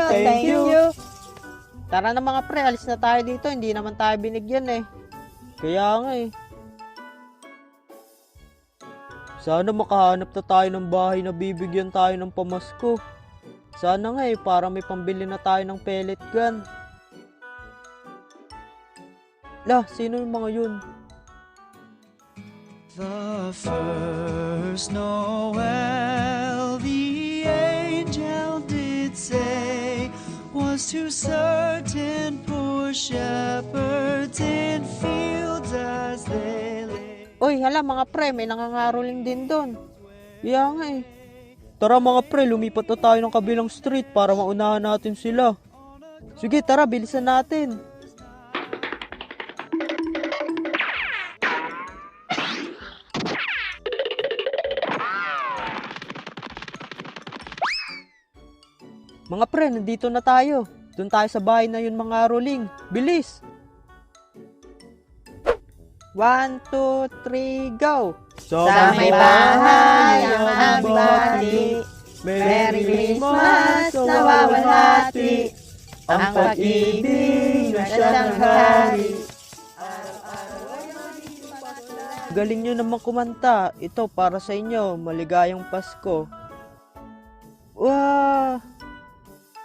thank you. Tara na mga pre, alis na tayo dito. Hindi naman tayo binigyan eh. Kaya nga eh. Sana makahanap na tayo ng bahay na bibigyan tayo ng pamasko. Sana nga eh, para may pambili na tayo ng pellet gun. Lah, sino yung mga yun? The first Noel, the angel did say, was to certain poor shepherds in fields as they lay. Uy, hala mga pre, may nangangaroling din doon. Kaya nga eh. Tara mga pre, lumipat na tayo ng kabilang street para maunahan natin sila. Sige, tara, bilisan natin. Mga pre, nandito na tayo. Doon tayo sa bahay na yun mga roling. Bilis! 1, 2, 3, go! Sa may bahay ang bati, Merry Christmas nawawalhati, ang pag-ibig na siyang hari. Galing nyo naman kumanta. Ito para sa inyo, maligayang Pasko. Wow!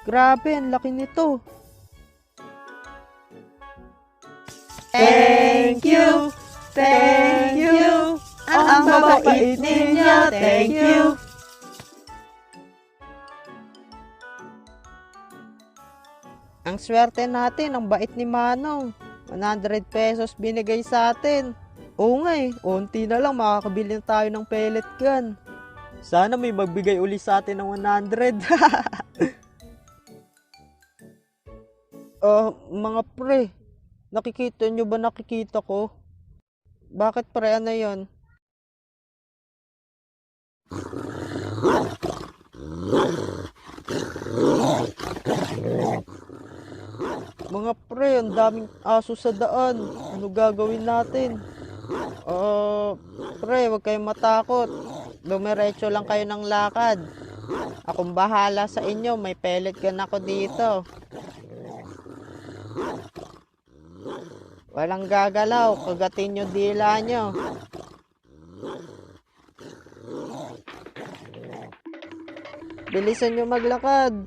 Grabe, ang laki nito. Thank you, thank you, ang babait ninyo, thank you. Ang swerte natin, ang bait ni Manong. 100 pesos binigay sa atin. Oo nga eh, unti na lang makakabili na tayo ng pellet gun. Sana may magbigay uli sa atin ng 100. Mga pre, nakikita nyo ba nakikita ko? Bakit pre, ano yun? Mga pre, ang daming aso sa daan. Ano gagawin natin? Pre, huwag kayong matakot. Dumiretso lang kayo ng lakad. Akong bahala sa inyo, may pellet gun ako dito. Walang gagalaw, kagatin nyo dila nyo. Bilisan nyo maglakad.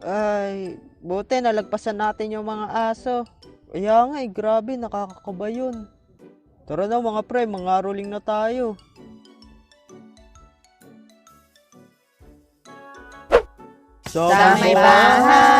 Ay, buti nalagpasan natin yung mga aso. Kaya nga eh, grabe, nakakakaba yun. Tara na mga pre, mangaroling na tayo. Sa may bahay